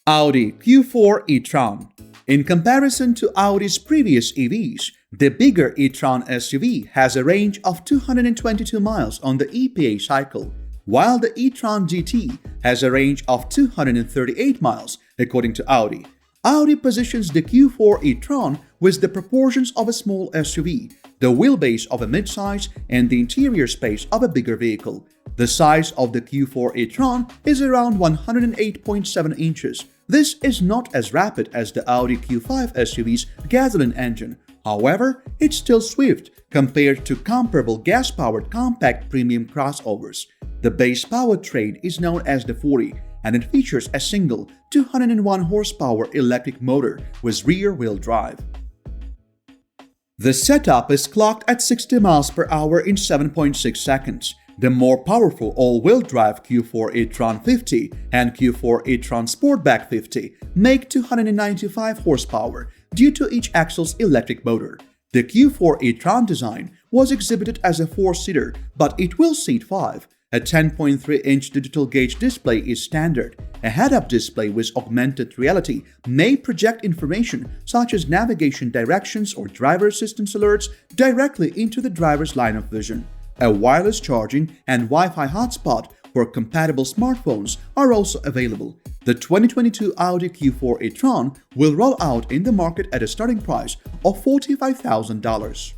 Audi Q4 Etron. In comparison to Audi's previous EVs, the bigger Etron SUV has a range of 222 miles on the EPA cycle, while the e-tron GT has a range of 238 miles, according to Audi. Audi positions the Q4 e-tron with the proportions of a small SUV, the wheelbase of a midsize, and the interior space of a bigger vehicle. The size of the Q4 e-tron is around 108.7 inches. This is not as rapid as the Audi Q5 SUV's gasoline engine. However, it's still swift compared to comparable gas-powered compact premium crossovers. The base powertrain is known as the 40, and it features a single 201 horsepower electric motor with rear-wheel drive. The setup is clocked at 60 miles per hour in 7.6 seconds. The more powerful all-wheel drive Q4 e-tron 50 and Q4 e-tron Sportback 50 make 295 horsepower due to each axle's electric motor. The Q4 e-tron design was exhibited as a 4-seater, but it will seat 5. A 10.3-inch digital gauge display is standard. A head-up display with augmented reality may project information such as navigation directions or driver assistance alerts directly into the driver's line of vision. A wireless charging and Wi-Fi hotspot for compatible smartphones are also available. The 2022 Audi Q4 e-tron will roll out in the market at a starting price of $45,000.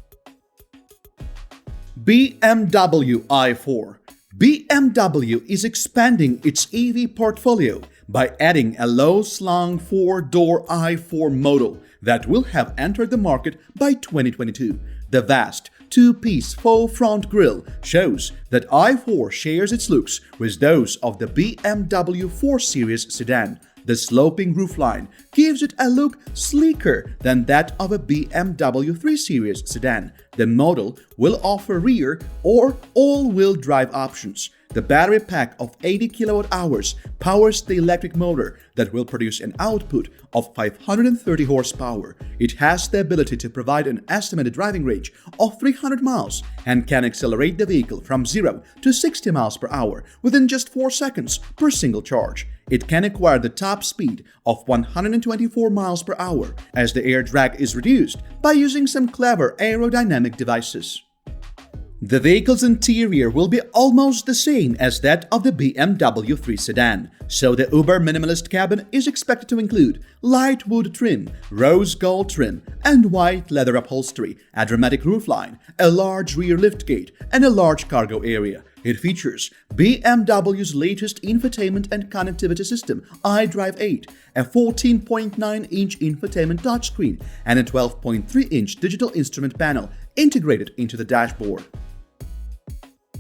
BMW i4. BMW is expanding its EV portfolio by adding a low-slung 4-door i4 model that will have entered the market by 2022. The vast two-piece faux front grille shows that i4 shares its looks with those of the BMW 4 Series sedan. The sloping roofline gives it a look sleeker than that of a BMW 3 Series sedan. The model will offer rear or all-wheel drive options. The battery pack of 80 kWh powers the electric motor that will produce an output of 530 horsepower. It has the ability to provide an estimated driving range of 300 miles and can accelerate the vehicle from 0 to 60 miles per hour within just 4 seconds per single charge. It can acquire the top speed of 124 miles per hour as the air drag is reduced by using some clever aerodynamic devices. The vehicle's interior will be almost the same as that of the BMW 3 sedan, so the uber-minimalist cabin is expected to include light wood trim, rose gold trim, and white leather upholstery, a dramatic roofline, a large rear liftgate, and a large cargo area. It features BMW's latest infotainment and connectivity system, iDrive 8, a 14.9-inch infotainment touchscreen, and a 12.3-inch digital instrument panel integrated into the dashboard.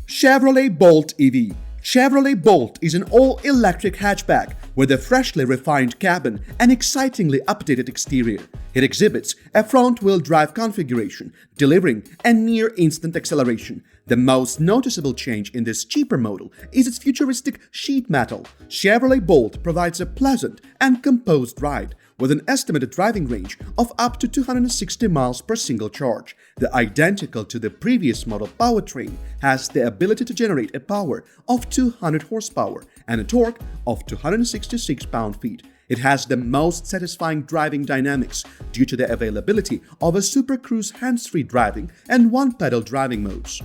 Chevrolet Bolt EV. Chevrolet Bolt is an all-electric hatchback with a freshly refined cabin and excitingly updated exterior. It exhibits a front-wheel drive configuration, delivering a near-instant acceleration. The most noticeable change in this cheaper model is its futuristic sheet metal. Chevrolet Bolt provides a pleasant and composed ride, with an estimated driving range of up to 260 miles per single charge. The identical to the previous model powertrain has the ability to generate a power of 200 horsepower and a torque of 266 pound-feet. It has the most satisfying driving dynamics due to the availability of a Super Cruise hands-free driving and one-pedal driving modes.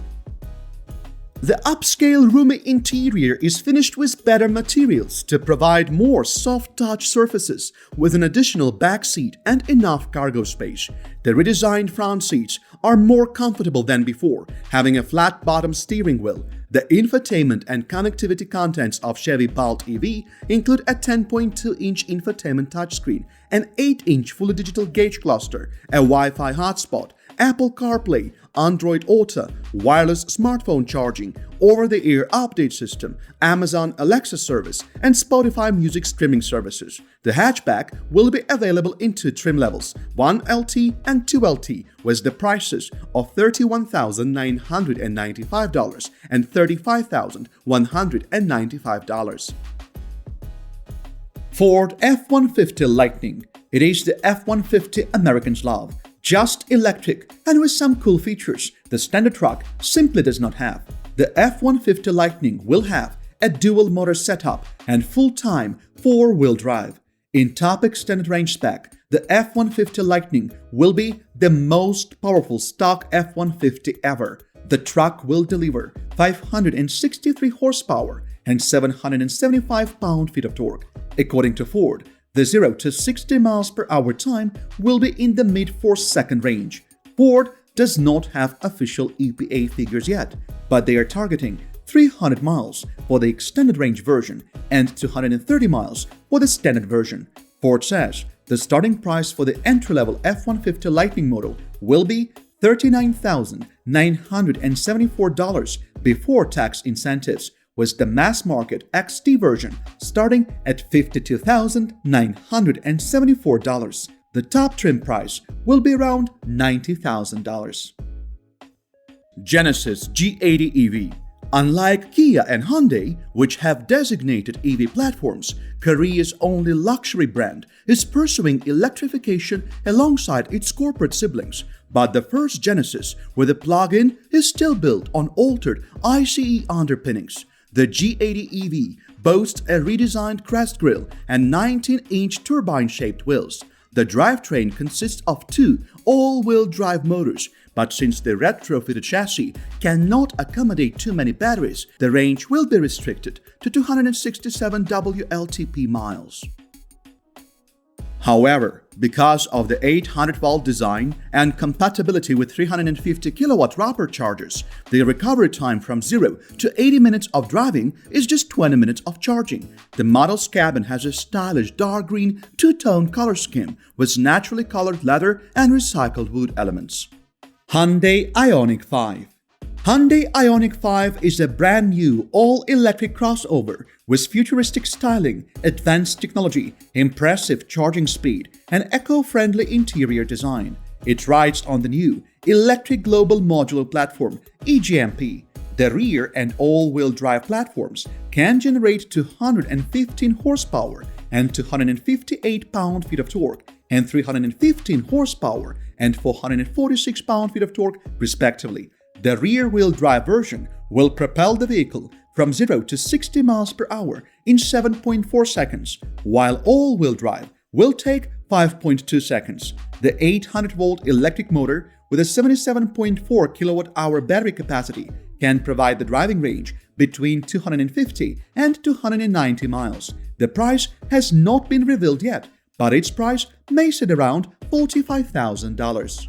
The upscale roomy interior is finished with better materials to provide more soft-touch surfaces with an additional back seat and enough cargo space. The redesigned front seats are more comfortable than before, having a flat-bottom steering wheel. The infotainment and connectivity contents of Chevy Bolt EV include a 10.2-inch infotainment touchscreen, an 8-inch fully digital gauge cluster, a Wi-Fi hotspot, Apple CarPlay, Android Auto, wireless smartphone charging, over-the-air update system, Amazon Alexa service, and Spotify music streaming services. The hatchback will be available in 2 trim levels, 1LT and 2LT, with the prices of $31,995 and $35,195. Ford F-150 Lightning. It is the F-150 Americans love. Just electric and with some cool features the standard truck simply does not have. The F-150 Lightning will have a dual motor setup and full-time 4-wheel drive. In top extended range spec, the F-150 Lightning will be the most powerful stock F-150 ever. The truck will deliver 563 horsepower and 775 pound-feet of torque. According to Ford, the 0 to 60 miles per hour time will be in the mid-4-second range. Ford does not have official EPA figures yet, but they are targeting 300 miles for the extended range version and 230 miles for the standard version. Ford says the starting price for the entry-level F-150 Lightning model will be $39,974 before tax incentives, with the mass-market XT version starting at $52,974. The top trim price will be around $90,000. Genesis G80 EV. Unlike Kia and Hyundai, which have designated EV platforms, Korea's only luxury brand is pursuing electrification alongside its corporate siblings. But the first Genesis with a plug-in is still built on altered ICE underpinnings. The G80 EV boasts a redesigned crest grille and 19-inch turbine-shaped wheels. The drivetrain consists of two all-wheel drive motors, but since the retrofitted chassis cannot accommodate too many batteries, the range will be restricted to 267 WLTP miles. However, because of the 800-volt design and compatibility with 350 kilowatt rapid chargers, the recovery time from 0 to 80 minutes of driving is just 20 minutes of charging. The model's cabin has a stylish dark green two-tone color scheme with naturally colored leather and recycled wood elements. Hyundai Ioniq 5. Hyundai Ioniq 5 is a brand new all-electric crossover with futuristic styling, advanced technology, impressive charging speed, and eco-friendly interior design. It rides on the new Electric Global Modular Platform (EGMP). The rear and all-wheel drive platforms can generate 215 horsepower and 258 pound-feet of torque, and 315 horsepower and 446 pound-feet of torque, respectively. The rear-wheel drive version will propel the vehicle from 0 to 60 miles per hour in 7.4 seconds, while all-wheel drive will take 5.2 seconds. The 800-volt electric motor with a 77.4 kilowatt-hour battery capacity can provide the driving range between 250 and 290 miles. The price has not been revealed yet, but its price may sit around $45,000.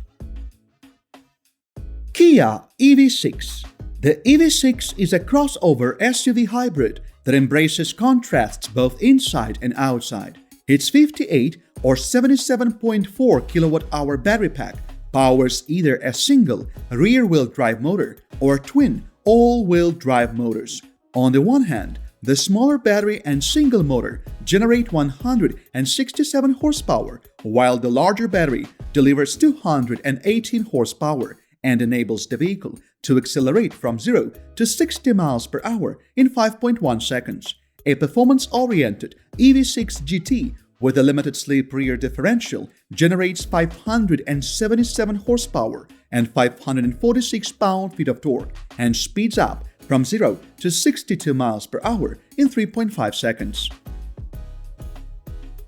Kia EV6. The EV6 is a crossover SUV hybrid that embraces contrasts both inside and outside. Its 58 or 77.4 kilowatt-hour battery pack powers either a single rear-wheel drive motor or twin all-wheel drive motors. On the one hand, the smaller battery and single motor generate 167 horsepower, while the larger battery delivers 218 horsepower and enables the vehicle to accelerate from 0 to 60 miles per hour in 5.1 seconds. A performance-oriented EV6 GT with a limited slip rear differential generates 577 horsepower and 546 pound-feet of torque and speeds up from 0 to 62 miles per hour in 3.5 seconds.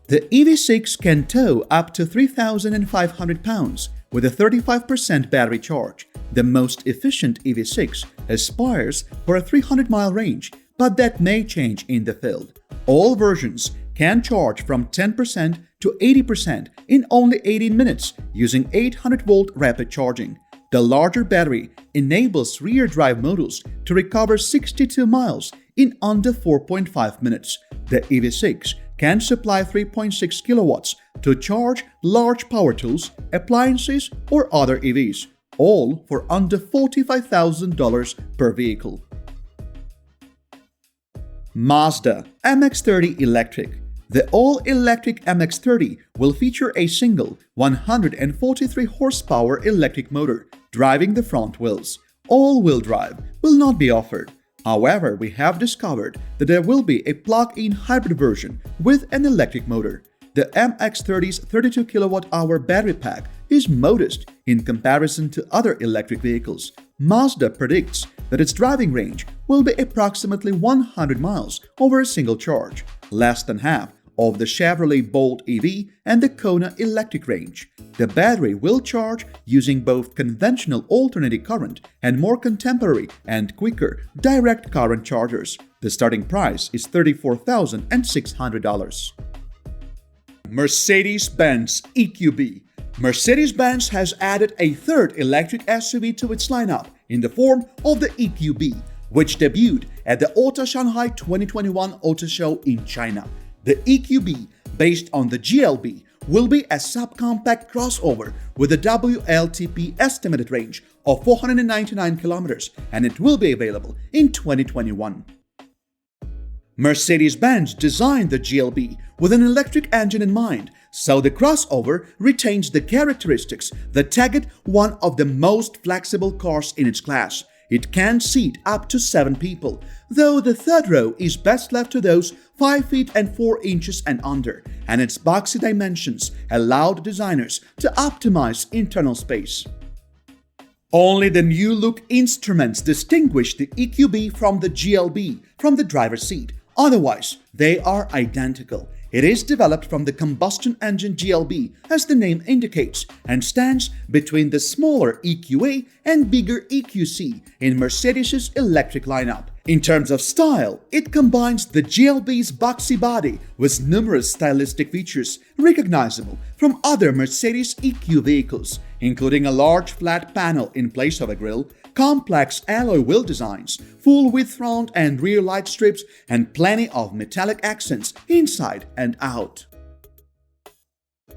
The EV6 can tow up to 3,500 pounds with a 35% battery charge. The most efficient EV6 aspires for a 300-mile range, but that may change in the field. All versions can charge from 10% to 80% in only 18 minutes using 800-volt rapid charging. The larger battery enables rear drive models to recover 62 miles in under 4.5 minutes. The EV6 can supply 3.6 kilowatts to charge large power tools, appliances, or other EVs, all for under $45,000 per vehicle. Mazda MX-30 Electric. The all-electric MX-30 will feature a single 143 horsepower electric motor driving the front wheels. All-wheel drive will not be offered. However, we have discovered that there will be a plug-in hybrid version with an electric motor. The MX-30's 32 kilowatt-hour battery pack is modest in comparison to other electric vehicles. Mazda predicts that its driving range will be approximately 100 miles over a single charge, less than half of the Chevrolet Bolt EV and the Kona electric range. The battery will charge using both conventional alternating current and more contemporary and quicker direct current chargers. The starting price is $34,600. Mercedes-Benz EQB. Mercedes-Benz has added a third electric SUV to its lineup in the form of the EQB, which debuted at the Auto Shanghai 2021 Auto Show in China. The EQB, based on the GLB, will be a subcompact crossover with a WLTP estimated range of 499 kilometers, and it will be available in 2021. Mercedes-Benz designed the GLB with an electric engine in mind, so the crossover retains the characteristics that tag it one of the most flexible cars in its class. It can seat up to 7 people, though the third row is best left to those 5 feet and 4 inches and under, and its boxy dimensions allowed designers to optimize internal space. Only the new look instruments distinguish the EQB from the GLB from the driver's seat. Otherwise, they are identical. It is developed from the combustion engine GLB, as the name indicates, and stands between the smaller EQA and bigger EQC in Mercedes' electric lineup. In terms of style, it combines the GLB's boxy body with numerous stylistic features recognizable from other Mercedes EQ vehicles, including a large flat panel in place of a grille, complex alloy wheel designs, full-width front and rear light strips, and plenty of metallic accents inside and out.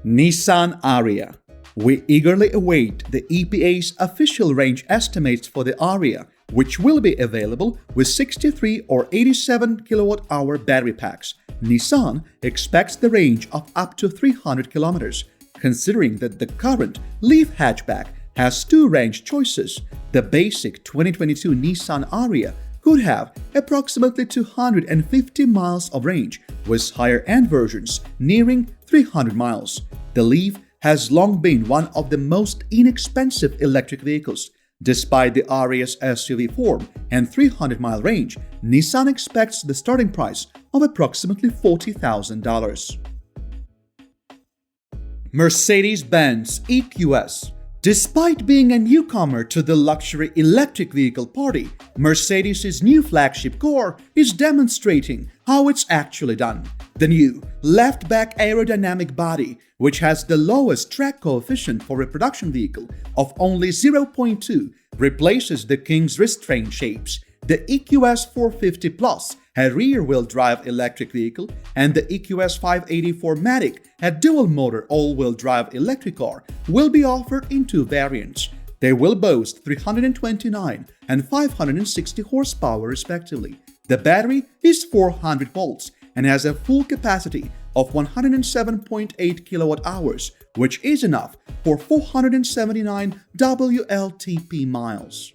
Nissan Ariya. We eagerly await the EPA's official range estimates for the Ariya, which will be available with 63 or 87 kilowatt-hour battery packs. Nissan expects the range of up to 300 kilometers, considering that the current Leaf hatchback has 2 range choices. The basic 2022 Nissan Ariya could have approximately 250 miles of range, with higher-end versions nearing 300 miles. The Leaf has long been one of the most inexpensive electric vehicles. Despite the Ariya's SUV form and 300-mile range, Nissan expects the starting price of approximately $40,000. Mercedes-Benz EQS. Despite being a newcomer to the luxury electric vehicle party, Mercedes' new flagship car is demonstrating how it's actually done. The new left-back aerodynamic body, which has the lowest drag coefficient for a production vehicle of only 0.2, replaces the King's restraint shapes. The EQS 450 Plus, a rear-wheel drive electric vehicle, and the EQS 584 Matic, a dual-motor all-wheel drive electric car, will be offered in 2 variants. They will boast 329 and 560 horsepower respectively. The battery is 400 volts and has a full capacity of 107.8 kilowatt-hours, which is enough for 479 WLTP miles.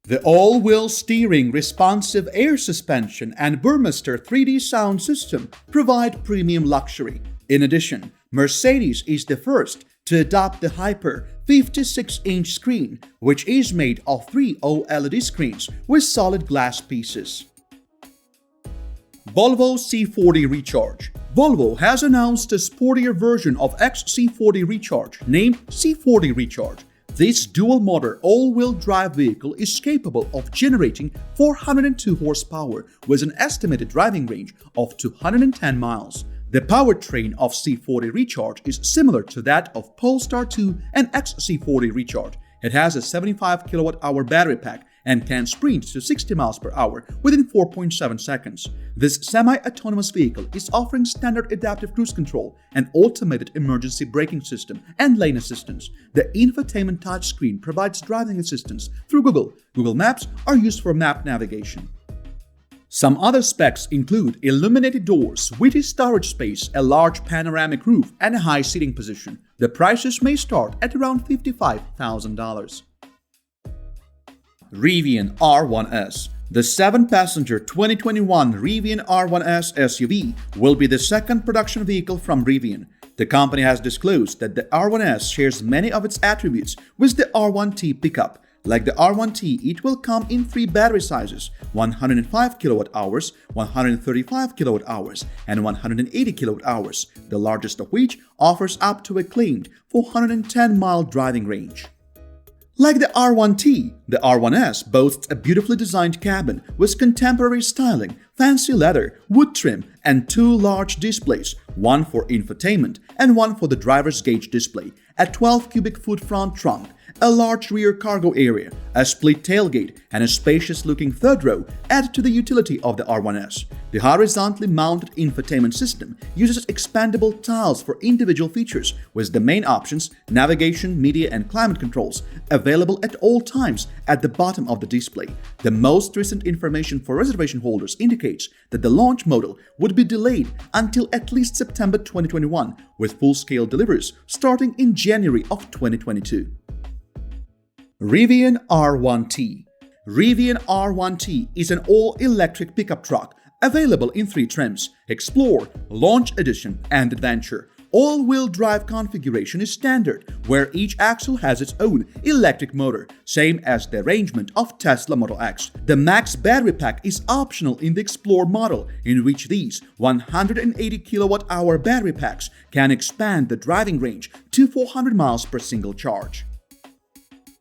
The all-wheel steering, responsive air suspension, and Burmester 3D sound system provide premium luxury. In addition, Mercedes is the first to adopt the Hyper 56-inch screen, which is made of 3 OLED screens with solid glass pieces. Volvo C40 Recharge. Volvo has announced a sportier version of XC40 Recharge named C40 Recharge. This dual-motor all-wheel drive vehicle is capable of generating 402 horsepower with an estimated driving range of 210 miles. The powertrain of C40 Recharge is similar to that of Polestar 2 and XC40 Recharge. It has a 75 kilowatt-hour battery pack and can sprint to 60 miles per hour within 4.7 seconds. This semi-autonomous vehicle is offering standard adaptive cruise control, an automated emergency braking system, and lane assistance. The infotainment touchscreen provides driving assistance through Google. Google Maps are used for map navigation. Some other specs include illuminated doors, witty storage space, a large panoramic roof, and a high seating position. The prices may start at around $55,000. Rivian R1S. The 7-passenger 2021 Rivian R1S SUV will be the second production vehicle from Rivian. The company has disclosed that the R1S shares many of its attributes with the R1T pickup. Like the R1T, it will come in 3 battery sizes: 105 kWh, 135 kWh, and 180 kWh, the largest of which offers up to a claimed 410-mile driving range. Like the R1T, the R1S boasts a beautifully designed cabin with contemporary styling, fancy leather, wood trim, and 2 large displays, one for infotainment and one for the driver's gauge display, a 12 cubic foot front trunk, a large rear cargo area, a split tailgate, and a spacious-looking third row add to the utility of the R1S. The horizontally mounted infotainment system uses expandable tiles for individual features, with the main options, navigation, media, and climate controls available at all times at the bottom of the display. The most recent information for reservation holders indicates that the launch model would be delayed until at least September 2021, with full-scale deliveries starting in January of 2022. Rivian R1T. Rivian R1T is an all-electric pickup truck available in 3 trims: Explore, Launch Edition, and Adventure. All-wheel drive configuration is standard, where each axle has its own electric motor, same as the arrangement of Tesla Model X. The max battery pack is optional in the Explore model, in which these 180 kWh battery packs can expand the driving range to 400 miles per single charge.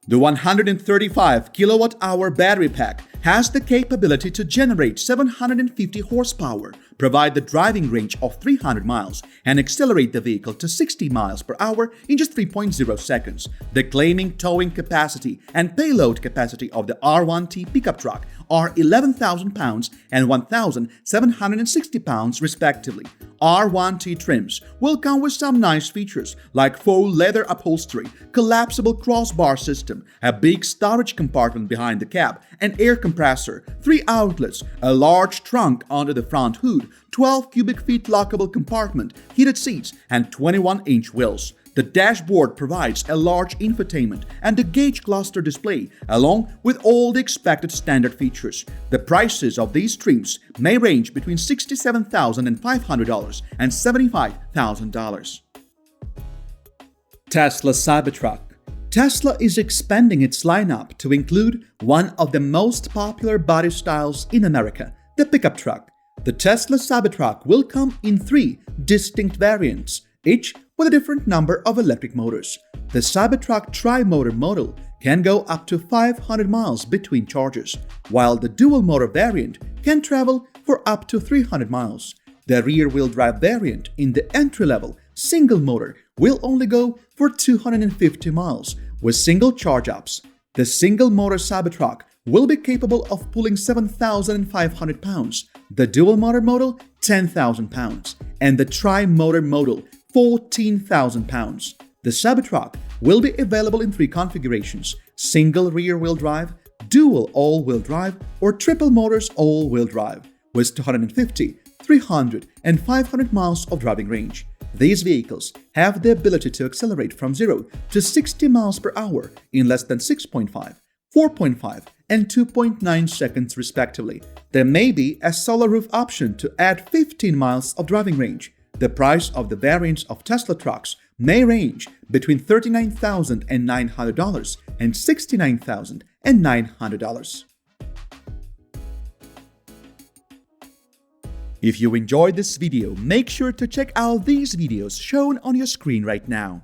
The 135 kWh battery pack has the capability to generate 750 horsepower, provide the driving range of 300 miles, and accelerate the vehicle to 60 miles per hour in just 3.0 seconds. The claiming towing capacity and payload capacity of the R1T pickup truck are 11,000 pounds and 1,760 pounds respectively. R1T trims will come with some nice features like faux leather upholstery, collapsible crossbar system, a big storage compartment behind the cab, an air compressor, 3 outlets, a large trunk under the front hood, 12 cubic feet lockable compartment, heated seats, and 21-inch wheels. The dashboard provides a large infotainment and a gauge cluster display, along with all the expected standard features. The prices of these trims may range between $67,500 and $75,000. Tesla Cybertruck. Tesla is expanding its lineup to include one of the most popular body styles in America, the pickup truck. The Tesla Cybertruck will come in 3 distinct variants, each with a different number of electric motors. The Cybertruck Tri-Motor model can go up to 500 miles between charges, while the dual-motor variant can travel for up to 300 miles. The rear-wheel drive variant in the entry-level single motor will only go for 250 miles with single charge-ups. The single-motor Cybertruck will be capable of pulling 7,500 pounds, the dual-motor model 10,000 pounds, and the tri-motor model 14,000 pounds. The Cybertruck will be available in 3 configurations: single rear-wheel drive, dual all-wheel drive, or triple motors all-wheel drive, with 250, 300, and 500 miles of driving range. These vehicles have the ability to accelerate from 0 to 60 miles per hour in less than 6.5, 4.5, and 2.9 seconds respectively. There may be a solar roof option to add 15 miles of driving range. The price of the variants of Tesla trucks may range between $39,900 and $69,900. If you enjoyed this video, make sure to check out these videos shown on your screen right now.